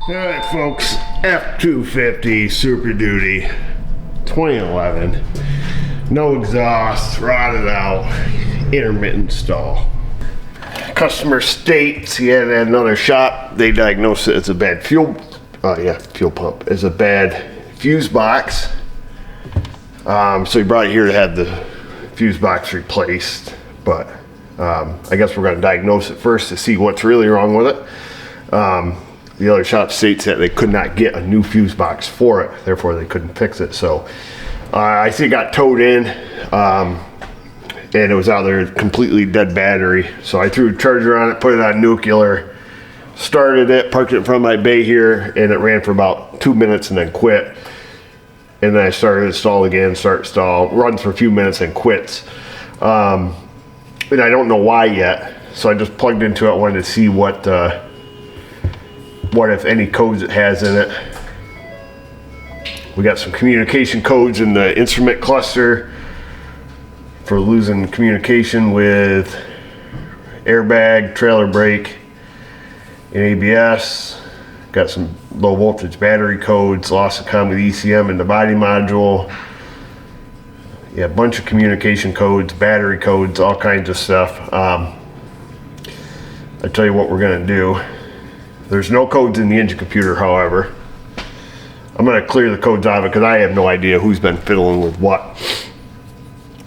Alright folks, F250 Super Duty 2011. No exhaust, rotted out, intermittent stall. Customer states he had at another shop, they diagnosed it as a bad fuel pump, as a bad fuse box. So he brought it here to have the fuse box replaced, but I guess we're going to diagnose it first to see what's really wrong with it. The other shop states that they could not get a new fuse box for it, therefore they couldn't fix it. So I see it got towed in, and it was out there completely dead battery. So I threw a charger on it, put it on nuclear, started it, parked it in front of my bay here, and it ran for about 2 minutes and then quit. And then I started it, stall again, start, stall, runs for a few minutes and quits. And I don't know why yet. So I just plugged into it, wanted to see what if any codes it has in it. We got some communication codes in the instrument cluster for losing communication with airbag, trailer brake, and ABS. Got some low voltage battery codes, loss of comm with ECM in the body module. Yeah, a bunch of communication codes, battery codes, all kinds of stuff. I tell you what we're gonna do. There's no codes in the engine computer, however. I'm gonna clear the codes out of it because I have no idea who's been fiddling with what.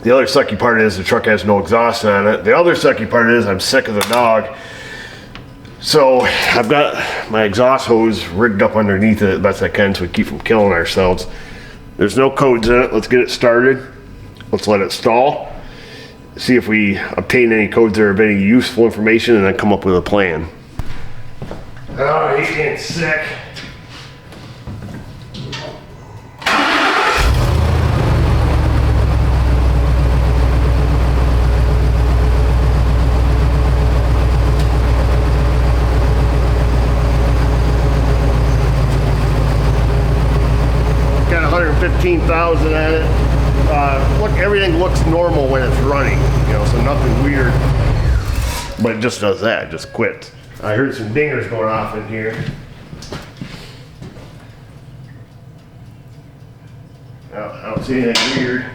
The other sucky part is the truck has no exhaust on it. The other sucky part is I'm sick of the dog. So I've got my exhaust hose rigged up underneath it as best I can so we keep from killing ourselves. There's no codes in it. Let's get it started. Let's let it stall. See if we obtain any codes that are of any useful information and then come up with a plan. Oh, he's getting sick. Got 115,000 at it. Look, everything looks normal when it's running, you know, so nothing weird. But it just does that, it just quits. I heard some dingers going off in here. I don't see anything weird.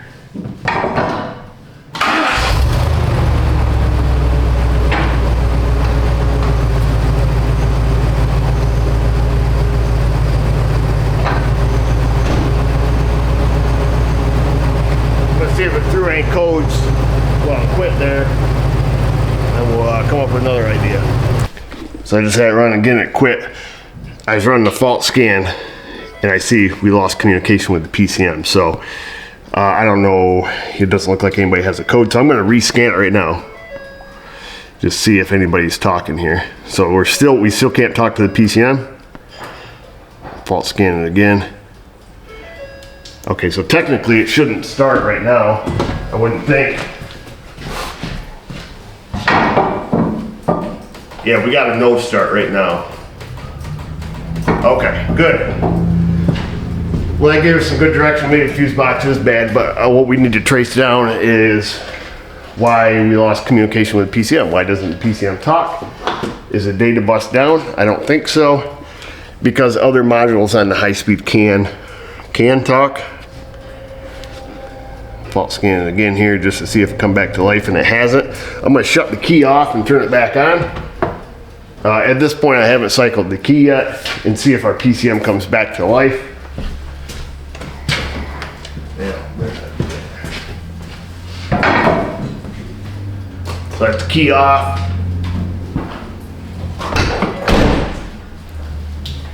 Let's see if it threw any codes. Well, quit there. And we'll come up with another idea. So I just had it run again, it quit. I was running the fault scan and I see we lost communication with the PCM. So I don't know, it doesn't look like anybody has a code. So I'm gonna rescan it right now. Just see if anybody's talking here. So we still can't talk to the PCM. Fault scan it again. Okay, so technically it shouldn't start right now, I wouldn't think. Yeah, we got a no start right now. Okay, good. Well, that gave us some good direction. Maybe the fuse box is bad, but what we need to trace down is why we lost communication with PCM. Why doesn't the PCM talk? Is the data bus down? I don't think so, because other modules on the high speed can talk. Fault scan it again here just to see if it come back to life, and it hasn't. I'm gonna shut the key off and turn it back on. At this point, I haven't cycled the key yet and see if our PCM comes back to life. So that's the key off.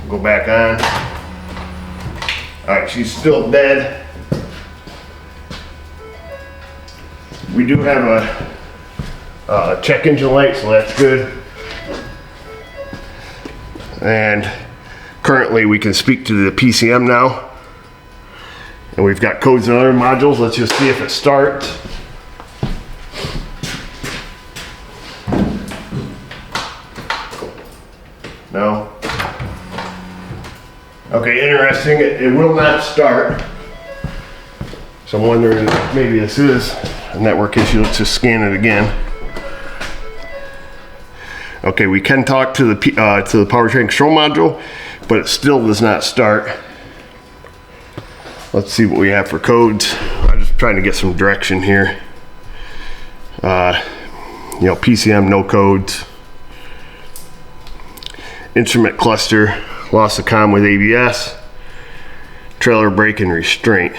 Go back on. All right, she's still dead. We do have a check engine light, so that's good. And currently we can speak to the PCM now. And we've got codes in other modules. Let's just see if it starts. No. Okay, interesting. It will not start. So I'm wondering if maybe this is a network issue. Let's just scan it again. Okay, we can talk to the powertrain control module, but it still does not start. Let's see what we have for codes. I'm just trying to get some direction here. You know, PCM, no codes. Instrument cluster, loss of comm with ABS. Trailer brake and restraint.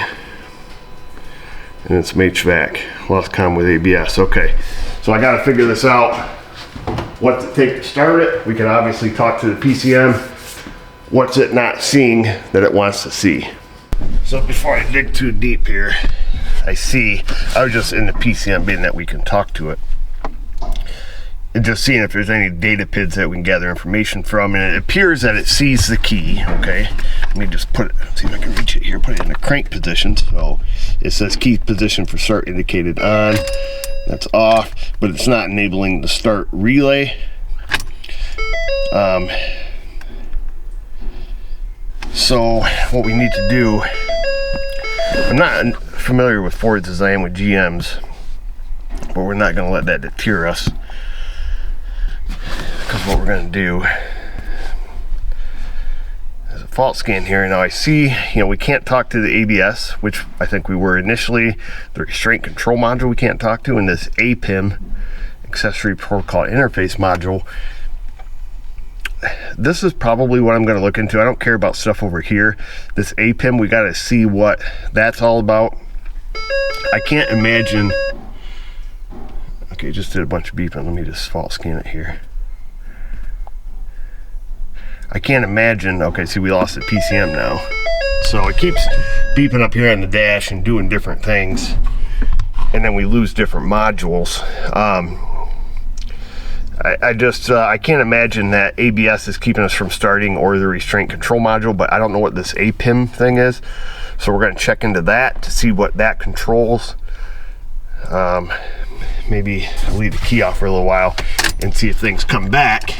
And it's some HVAC, loss of comm with ABS. Okay, so I gotta figure this out. What to take to start it. We can obviously talk to the PCM. What's it not seeing that it wants to see? So before I dig too deep here, I was just in the PCM bin that we can talk to it. And just seeing if there's any data PIDs that we can gather information from, and it appears that it sees the key. Okay, let me just put it, see if I can reach it here, put it in a crank position. So it says key position for start indicated on, that's off, but it's not enabling the start relay. So what we need to do, I'm not familiar with Fords as I am with GMs, but we're not going to let that deter us. Because what we're going to do is a fault scan here. Now I see, you know, we can't talk to the ABS, which I think we were initially. The restraint control module we can't talk to, and this APIM, accessory protocol interface module. This is probably what I'm going to look into. I don't care about stuff over here. This APIM, we got to see what that's all about. I can't imagine. Okay, just did a bunch of beeping. Let me just fault scan it here. I can't imagine. Okay, see, we lost the PCM now. So it keeps beeping up here on the dash and doing different things. And then we lose different modules. I can't imagine that ABS is keeping us from starting, or the restraint control module, but I don't know what this APIM thing is. So we're going to check into that to see what that controls. Maybe I'll leave the key off for a little while and see if things come back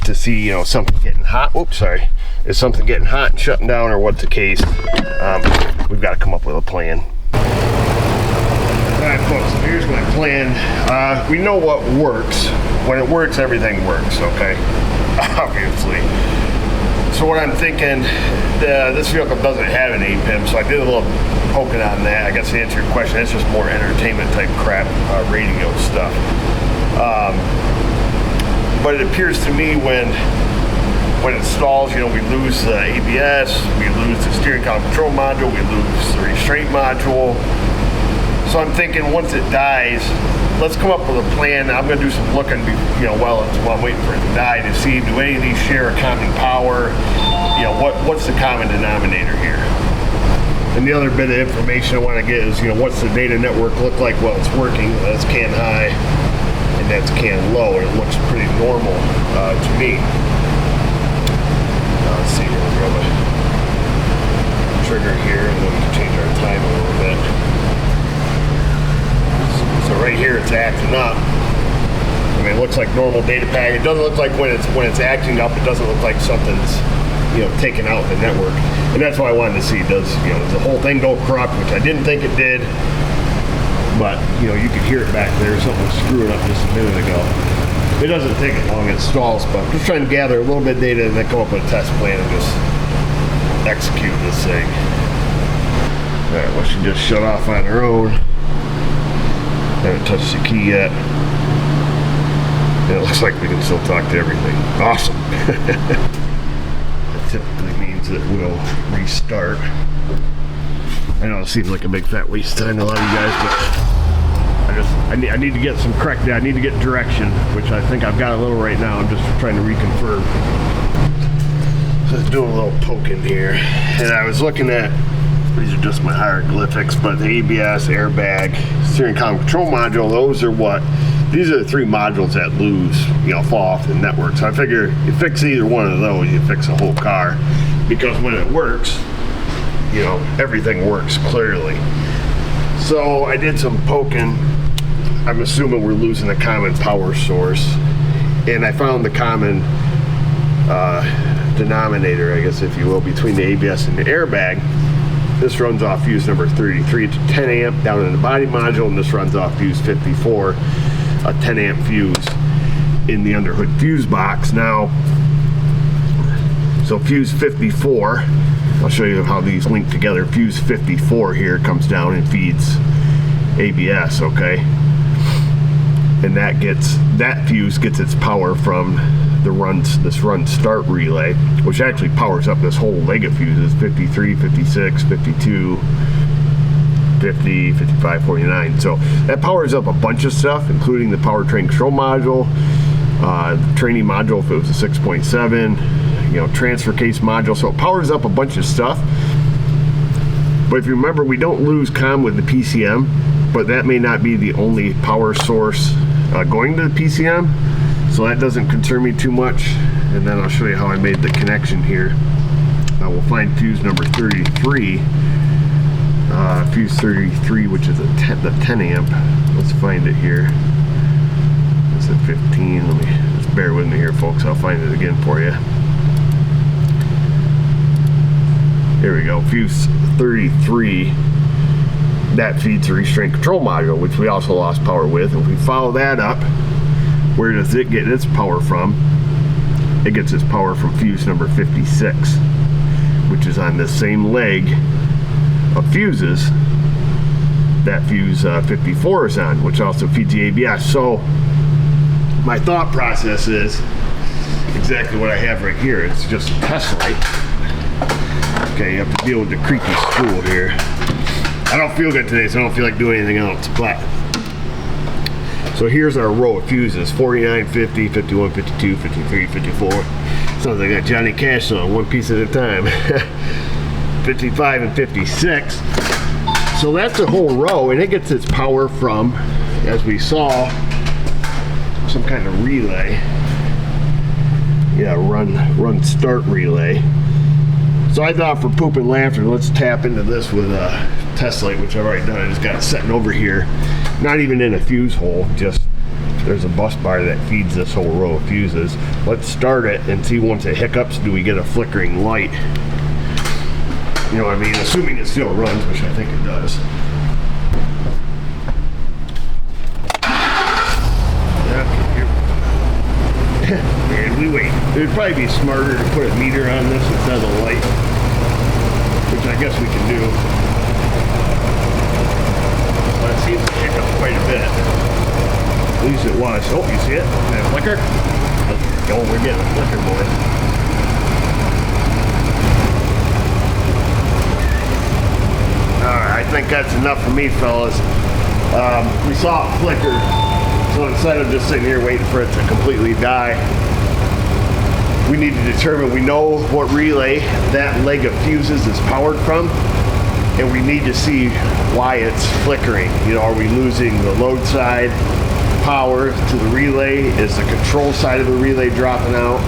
to see, you know, something getting hot. Oops, sorry. Is something getting hot and shutting down, or what's the case? We've got to come up with a plan. Alright folks, so here's my plan. We know what works. When it works, everything works, okay? Obviously. So what I'm thinking, this vehicle doesn't have an APIM, so I did a little poking on that. I guess to answer your question, it's just more entertainment type crap, radio stuff. But it appears to me when it stalls, you know, we lose the ABS, we lose the steering column control module, we lose the restraint module. So I'm thinking once it dies, let's come up with a plan. I'm going to do some looking, you know, while I'm waiting for it to die, to see, do any of these share a common power? You know, what's the common denominator here? And the other bit of information I want to get is, you know, what's the data network look like while it's working? That's CAN high and that's CAN low, and it looks pretty normal to me. Let's see, we'll grab a trigger here and then we can change our time a little bit. So right here it's acting up. I mean, it looks like normal data packet. It doesn't look like when it's acting up, it doesn't look like something's, you know, taken out the network. And that's why I wanted to see, does the whole thing go corrupt, which I didn't think it did. But, you know, you could hear it back there. Something was screwing up just a minute ago. It doesn't take it long, it stalls, but I'm just trying to gather a little bit of data and then come up with a test plan and just execute this thing. Alright, well, she just shut off on her own. Haven't touched the key yet. And it looks like we can still talk to everything. Awesome. That typically means that we'll restart. I know it seems like a big fat waste of time to a lot of you guys, but I need to get some correct. I need to get direction, which I think I've got a little right now. I'm just trying to reconfirm. So let's do a little poking here. And I was looking at, these are just my hieroglyphics, but the ABS, airbag, steering column control module, these are the three modules that lose, you know, fall off the network. So I figure you fix either one of those, you fix the whole car. Because when it works, you know, everything works clearly. So I did some poking. I'm assuming we're losing a common power source. And I found the common denominator, I guess, if you will, between the ABS and the airbag. This runs off fuse number 33 to 10 amp down in the body module, and this runs off fuse 54 a 10 amp fuse in the underhood fuse box. Now, so fuse 54, I'll show you how these link together. Fuse 54 here comes down and feeds ABS, okay? And that fuse gets its power from this run start relay, which actually powers up this whole leg of fuses, 53, 56, 52, 50, 55, 49. So that powers up a bunch of stuff, including the powertrain control module, the training module if it was a 6.7, you know, transfer case module. So it powers up a bunch of stuff. But if you remember, we don't lose comm with the PCM, but that may not be the only power source going to the PCM. So that doesn't concern me too much. And then I'll show you how I made the connection here. We'll find fuse number 33. Fuse 33, which is the 10 amp. Let's find it here. It's at 15. Let me just bear with me here, folks. I'll find it again for you. Here we go. Fuse 33. That feeds the restraint control module, which we also lost power with. And if we follow that up, where does it get its power from? It gets its power from fuse number 56, which is on the same leg of fuses that fuse 54 is on, which also feeds the ABS. So my thought process is exactly what I have right here. It's just a test light. Okay, you have to deal with the creaky spool here. I don't feel good today, so I don't feel like doing anything else. But so here's our row of fuses: 49, 50, 51, 52, 53, 54. Sounds like I got Johnny Cash song, one piece at a time. 55 and 56. So that's the whole row, and it gets its power from, as we saw, some kind of relay. Yeah, run start relay. So I thought, for poop and laughter, let's tap into this with a test light, which I've already done. I just got it setting over here, not even in a fuse hole, just there's a bus bar that feeds this whole row of fuses. Let's start it and see, once it hiccups, do we get a flickering light? You know what I mean? Assuming it still runs, which I think it does. And we wait. It would probably be smarter to put a meter on this instead of a light, which I guess we can do. But it seems to pick up quite a bit. At least it was. Oh, you see it? That flicker? Oh, we're getting a flicker, boys. Alright, I think that's enough for me, fellas. We saw it flicker, so instead of just sitting here waiting for it to completely die, we need to determine, we know what relay that leg of fuses is powered from, and we need to see why it's flickering. You know, are we losing the load side power to the relay? Is the control side of the relay dropping out?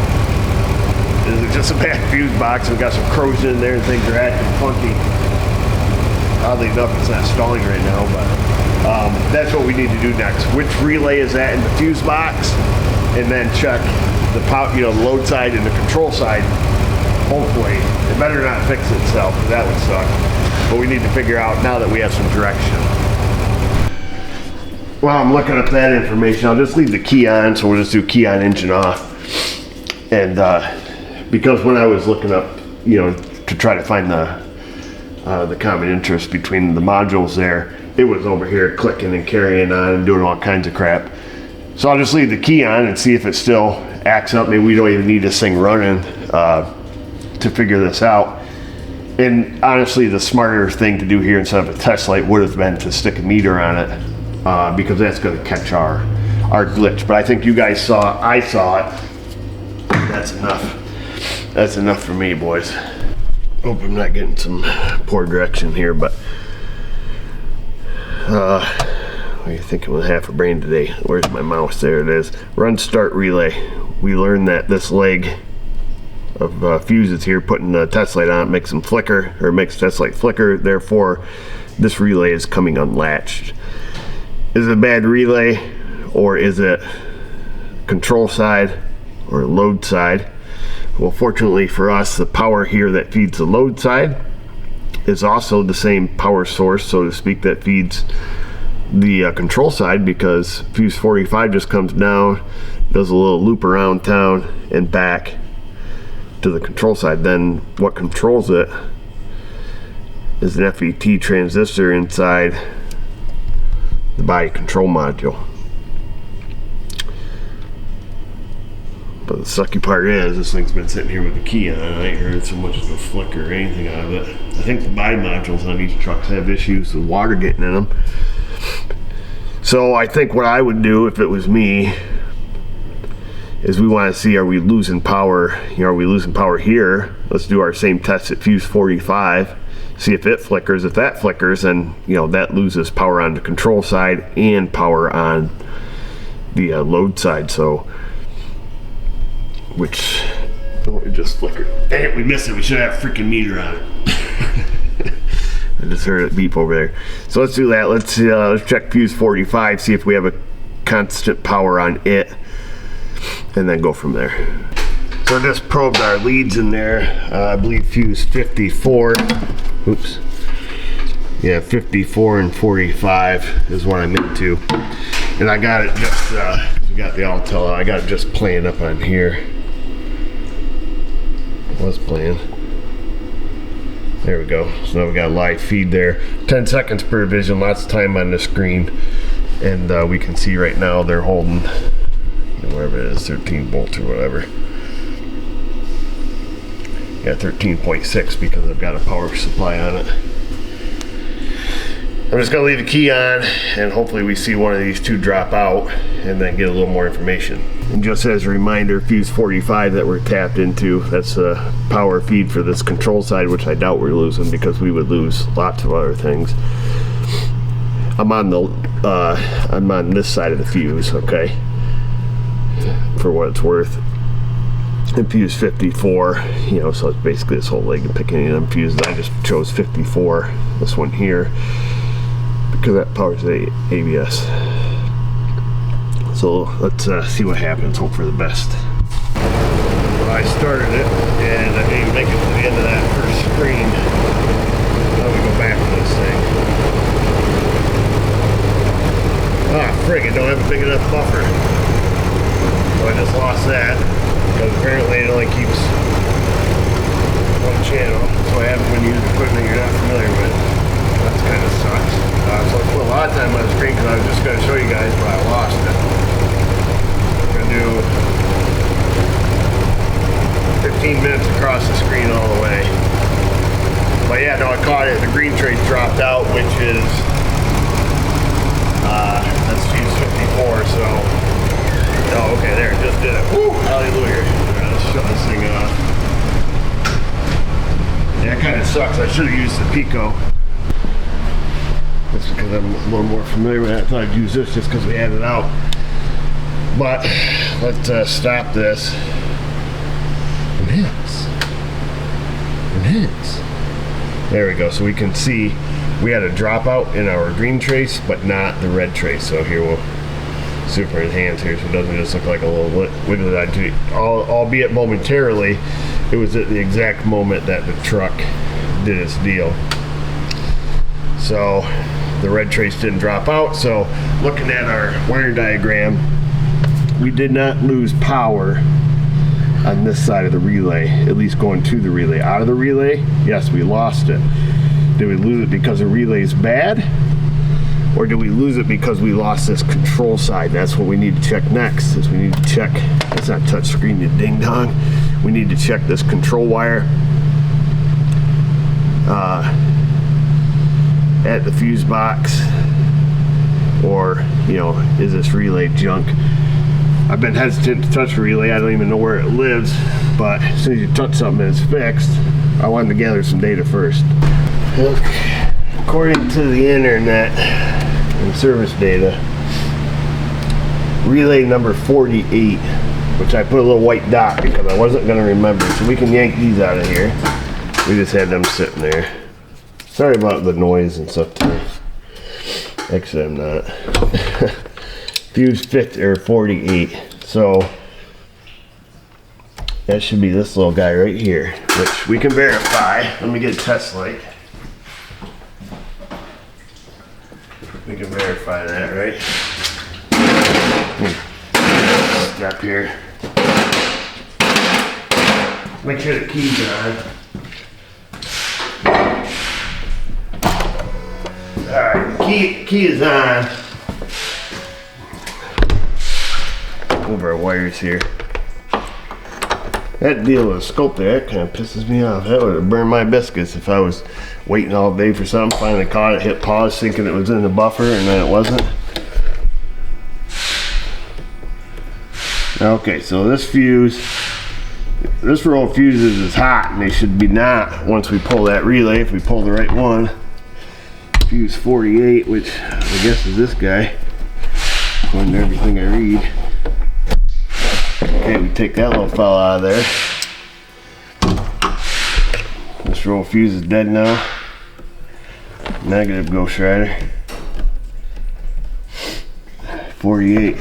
Is it just a bad fuse box? We've got some corrosion in there and things are acting funky. Oddly enough, it's not stalling right now, but that's what we need to do next. Which relay is that in the fuse box? And then check the power, you know, the load side and the control side. Hopefully, it better not fix itself, because that would suck. But we need to figure out now that we have some direction. Well, I'm looking up that information. I'll just leave the key on, so we'll just do key on, engine off. And because when I was looking up, you know, to try to find the common interest between the modules there, it was over here clicking and carrying on and doing all kinds of crap. So I'll just leave the key on and see if it still acts up. Maybe we don't even need this thing running to figure this out. And honestly, the smarter thing to do here instead of a test light would have been to stick a meter on it, because that's going to catch our glitch. But I think you guys saw, I saw it. That's enough. That's enough for me, boys. Hope I'm not getting some poor direction here, but what are you thinking with half a brain today? Where's my mouse? There it is. Run start relay. We learned that this leg of fuses here, putting a test light on it makes them flicker, or makes the test light flicker. Therefore, this relay is coming unlatched. Is it a bad relay, or is it control side or load side? Well, fortunately for us, the power here that feeds the load side is also the same power source, so to speak, that feeds the control side, because fuse 45 just comes down, does a little loop around town and back to the control side. Then what controls it is an FET transistor inside the body control module. But the sucky part is, this thing's been sitting here with the key on. I ain't heard so much as a flicker or anything out of it. I think the body modules on these trucks have issues with water getting in them. So I think what I would do if it was me is we want to see, are we losing power? Are we losing power here? Let's do our same test at fuse 45. See if it flickers. If that flickers, then that loses power on the control side and power on the load side. So, which it just flickered. Dang it, we missed it. We should have a freaking meter on it. I just heard it beep over there. So let's do that. Let's check fuse 45, see if we have a constant power on it, and then go from there. So I just probed our leads in there. I believe fuse 54. Oops. Yeah, 54 and 45 is what I'm into. And I got it just, we got the Altel, I got it just playing up on here. It was playing. There we go. So now we got a live feed there. 10 seconds per vision, lots of time on the screen. And we can see right now they're holding, whatever it is, 13 volts or whatever. Yeah, 13.6 because I've got a power supply on it. I'm just gonna leave the key on and hopefully we see one of these two drop out and then get a little more information. And just as a reminder, fuse 45 that we're tapped into, that's a power feed for this control side, which I doubt we're losing because we would lose lots of other things. I'm on this side of the fuse, okay, for what it's worth. And fuse 54, so it's basically this whole leg and picking any of them fuses. I just chose 54, this one here, because that powers the ABS. So let's see what happens, hope for the best. Well, I started it and I didn't even make it to the end of that first screen. Now we go back to this thing. Ah, frig, I don't have a big enough buffer. So I just lost that. Because apparently it only keeps one channel. That's what happens when you use equipment you're not familiar with. That kind of sucks. So I put a lot of time on the screen because I was just going to show you guys, but I lost it. I'm going to do 15 minutes across the screen all the way. But yeah, no, I caught it. The green trace dropped out, which is that's fuse 54. So. Oh, okay, there, it just did it. Woo! Hallelujah. Alright, let's shut this thing off. Yeah, it kind of sucks. I should have used the Pico. That's because I'm a little more familiar with it. I thought I'd use this just because we had it out. But, let's stop this. Enhance. There we go. So we can see we had a dropout in our green trace, but not the red trace. So here we'll super enhance here so it doesn't just look like a little widget. Albeit momentarily, it was at the exact moment that the truck did its deal. So the red trace didn't drop out. So looking at our wiring diagram, we did not lose power on this side of the relay, at least going to the relay. Out of the relay, yes, we lost it. Did we lose it because the relay is bad? Or do we lose it because we lost this control side? That's what we need to check next. Is we need to check, it's not touch screen, you ding dong. We need to check this control wire at the fuse box, or is this relay junk? I've been hesitant to touch the relay. I don't even know where it lives, but as soon as you touch something and it's fixed, I wanted to gather some data first. Okay. According to the internet and service data, relay number 48, which I put a little white dot because I wasn't going to remember, so we can yank these out of here. We just had them sitting there. Sorry about the noise and stuff today. Actually, I'm not. Fuse 50 or 48. So that should be this little guy right here, which we can verify. Let me get a test light. We can verify that, right? Strap here. Make sure the keys are on. Alright, key is on. Move our wires here. That deal with the scope there, that kind of pisses me off. That would have burned my biscuits if I was waiting all day for something, finally caught it, hit pause thinking it was in the buffer and then it wasn't. Okay, so this row of fuses is hot and they should be not once we pull that relay, if we pull the right one. Fuse 48, which I guess is this guy, according to everything I read. Okay, we take that little fella out of there. This row of fuse is dead now. Negative Ghost Rider. 48.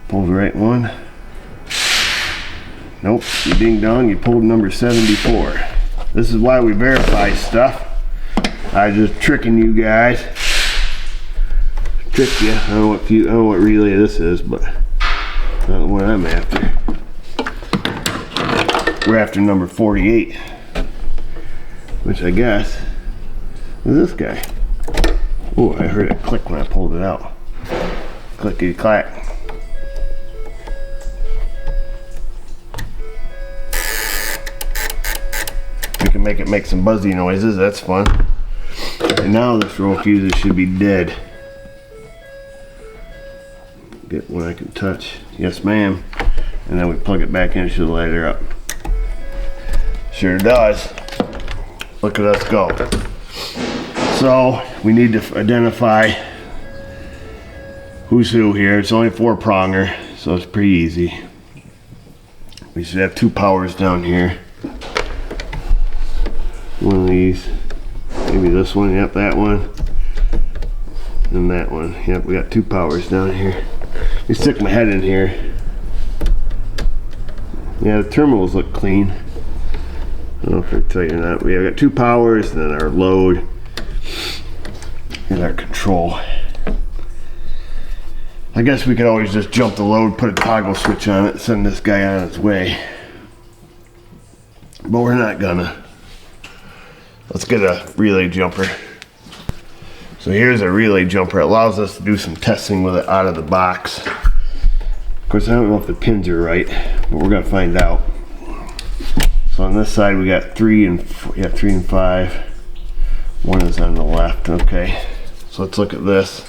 Pull the right one. Nope, you ding dong, you pulled number 74. This is why we verify stuff. I was just tricking you guys. Trick you. I don't know what relay this is, but not the one I'm after. We're after number 48, which I guess is this guy. Oh, I heard it click when I pulled it out. Clickety clack. We can make it make some buzzy noises, that's fun. And now this row of fuses should be dead. Get one I can touch. Yes, ma'am. And then we plug it back in, it should light her up. Sure does. Look at us go. So we need to identify who's who here. It's only 4-pronger, so it's pretty easy. We should have 2 powers down here. One of these. Maybe this one, yep, that one. And that one. Yep, we got 2 powers down here. Let me stick my head in here. Yeah, the terminals look clean. I don't know if I tell you that. We have got 2 powers, and then our load and our control. I guess we could always just jump the load, put a toggle switch on it, send this guy on his way. But we're not gonna. Let's get a relay jumper. So here's a relay jumper. It allows us to do some testing with it out of the box. Of course, I don't know if the pins are right, but we're gonna find out. So on this side, we got 3 and 5. One is on the left. Okay. So let's look at this.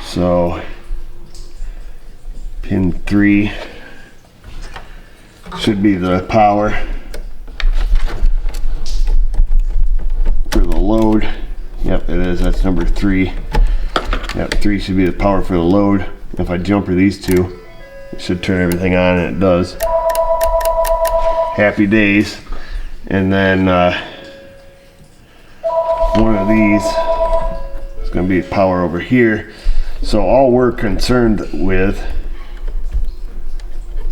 So pin 3 should be the power for the load. Yep, it is. That's number 3. Yep, 3 should be the power for the load. If I jumper these 2, it should turn everything on, and it does. Happy days. And then one of these is going to be power over here. So all we're concerned with,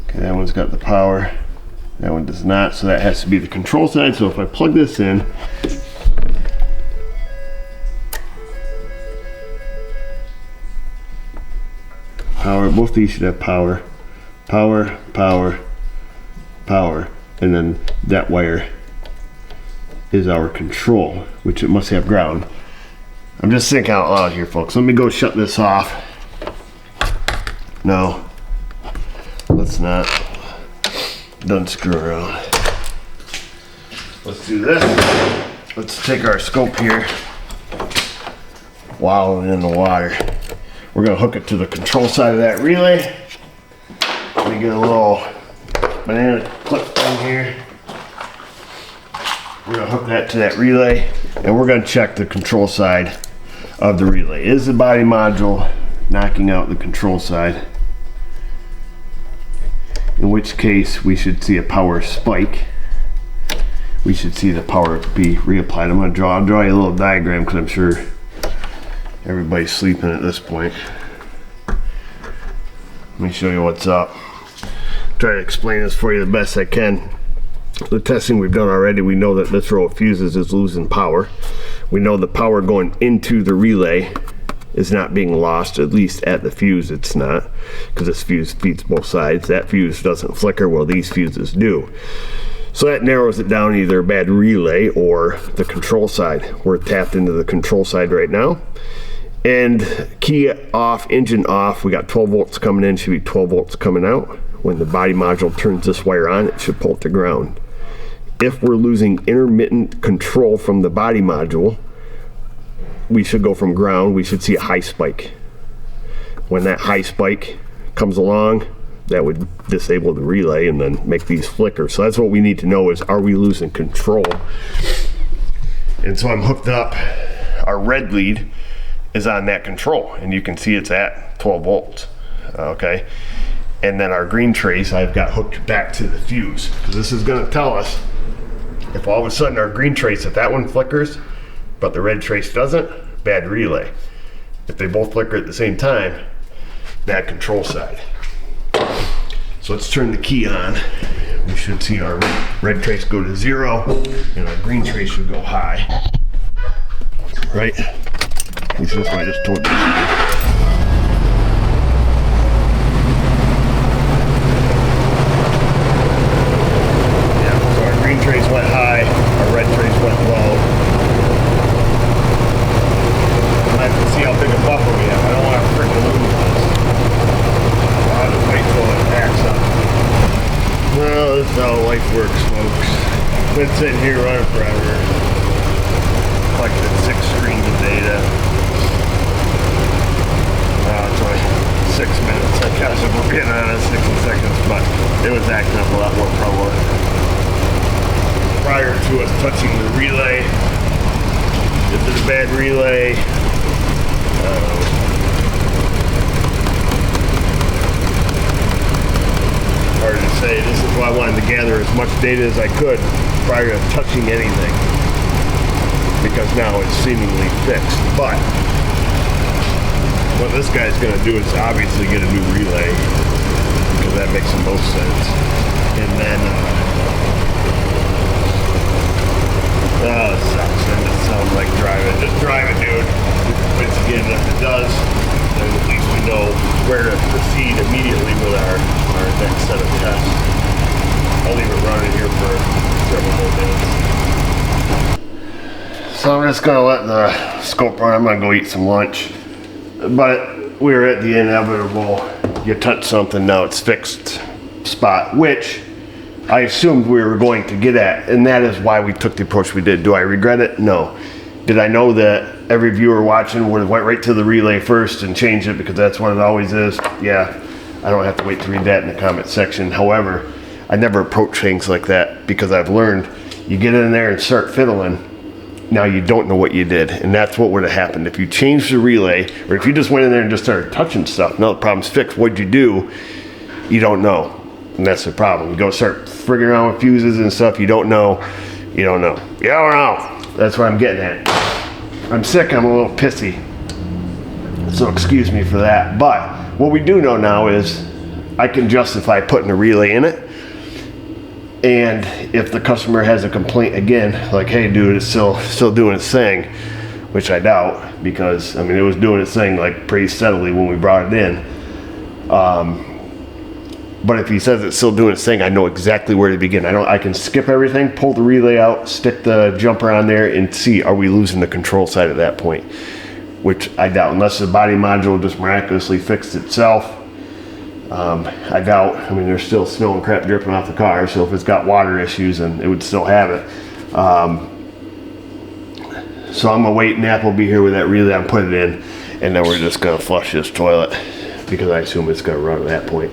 okay, that one's got the power, that one does not, so that has to be the control side. So if I plug this in, power, both these should have power, power, power, power, and then that wire is our control, which it must have ground. I'm just thinking out loud here, folks. Let me go shut this off. No, let's not. Don't screw around. Let's do this. Let's take our scope here, wallow it in the water. We're gonna hook it to the control side of that relay. Let me get a little banana clip thing here. We're gonna hook that to that relay, and we're gonna check the control side of the relay. Is the body module knocking out the control side? In which case we should see a power spike. We should see the power be reapplied. I'll draw you a little diagram because I'm sure everybody's sleeping at this point. Let me show you what's up. Try to explain this for you the best I can. the testing we've done already, we know that this row of fuses is losing power. We know the power going into the relay is not being lost, at least at the fuse it's not, because this fuse feeds both sides. That fuse doesn't flicker, while these fuses do. So that narrows it down, either a bad relay or the control side. We're tapped into the control side right now. And key off, engine off, we got 12 volts coming in, should be 12 volts coming out. When the body module turns this wire on, it should pull it to ground. If we're losing intermittent control from the body module, we should go from ground, we should see a high spike. When that high spike comes along, that would disable the relay and then make these flicker. So that's what we need to know, is, are we losing control? And so I'm hooked up, our red lead is on that control, and you can see it's at 12 volts, okay? And then our green trace I've got hooked back to the fuse. This is gonna tell us if all of a sudden our green trace, if that one flickers, but the red trace doesn't, bad relay. If they both flicker at the same time, bad control side. So let's turn the key on. We should see our red trace go to 0, and our green trace should go high. Right? At least that's what I just told you. Yeah, so our green trace went high, our red trace went low. I have to see how big a buffer we have. I don't want to freaking lose this. I'll just wait till it backs up. Well, this is how life works, folks. Been sitting here running forever. Collected 6 screens of data. It's only 6 minutes. I guess if we're being honest, 60 seconds, but it was acting up a lot more power. Prior to us touching the relay, is it a bad relay? Hard to say. This is why I wanted to gather as much data as I could prior to touching anything, because now it's seemingly fixed. But what this guy's going to do is obviously get a new relay, because that makes the most sense. And then it sucks, and it sounds like driving. Just drive it, dude. Once again, if it does, then at least we know where to proceed immediately with our next set of tests. I'll leave it running here for several more minutes. So I'm just going to let the scope run. I'm going to go eat some lunch. But we're at the inevitable, you touch something, now it's fixed spot, which I assumed we were going to get at, and that is why we took the approach we did. Do I regret it? No. Did I know that every viewer watching would have went right to the relay first and changed it because that's what it always is? Yeah, I don't have to wait to read that in the comment section. However, I never approach things like that, because I've learned you get in there and start fiddling, now you don't know what you did, and that's what would have happened. If you changed the relay, or if you just went in there and just started touching stuff, now the problem's fixed. What'd you do? You don't know. And that's the problem. You go start frigging around with fuses and stuff, you don't know. You don't know. You don't know. That's what I'm getting at. I'm sick, I'm a little pissy. So excuse me for that. But what we do know now is I can justify putting a relay in it. And if the customer has a complaint again, like, hey dude, it's still doing its thing, which I doubt, because I mean it was doing its thing like pretty steadily when we brought it in. But if he says it's still doing its thing, I know exactly where to begin. I can skip everything, pull the relay out, stick the jumper on there, and see, are we losing the control side at that point? Which I doubt, unless the body module just miraculously fixed itself. I doubt. I mean, there's still snow and crap dripping off the car, so if it's got water issues, then it would still have it. So I'm gonna wait, Nap will be here with that relay, I'm putting it in, and then we're just gonna flush this toilet, because I assume it's gonna run at that point.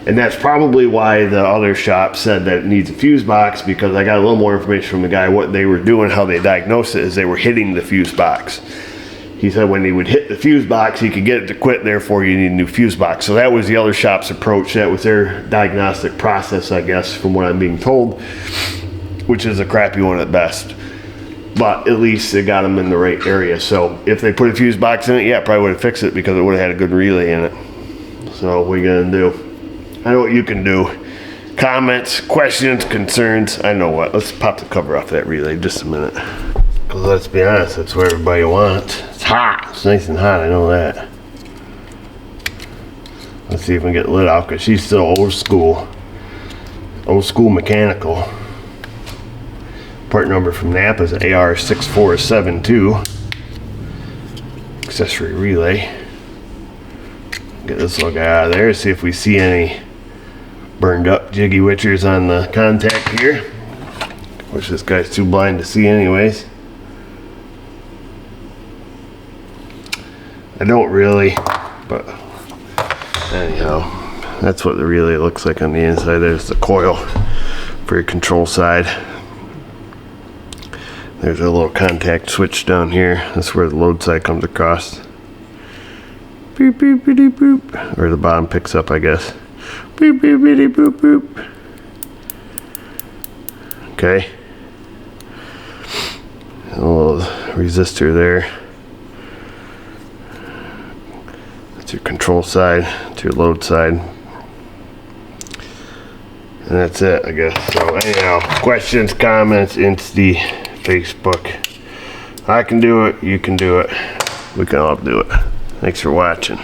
And that's probably why the other shop said that it needs a fuse box, because I got a little more information from the guy. What they were doing, how they diagnosed it, is they were hitting the fuse box. He said when he would hit the fuse box, he could get it to quit, therefore you need a new fuse box. So that was the other shop's approach. That was their diagnostic process, I guess, from what I'm being told, which is a crappy one at best. But at least they got them in the right area. So if they put a fuse box in it, yeah, probably would have fixed it, because it would have had a good relay in it. So what are you gonna do? I know what you can do. comments, questions, concerns. I know what. Let's pop the cover off that relay just a minute. Because let's be honest, that's what everybody wants. It's hot. It's nice and hot. I know that. Let's see if we can get lit out because she's still old school. Old school mechanical. Part number from Napa is AR6472. Accessory relay. Get this little guy out of there, see if we see any burned up jiggy witchers on the contact here, which this guy's too blind to see anyways. I don't really, but anyhow, that's what the relay looks like on the inside. There's the coil for your control side. There's a little contact switch down here. That's where the load side comes across. Boop, boop, boop, boop. Or the bottom picks up, I guess. Boop, boop, boop, boop, boop. Okay. A little resistor there. That's your control side. That's your load side. And that's it, I guess. So anyhow, questions, comments, Insta, Facebook. I can do it, you can do it. We can all do it. Thanks for watching.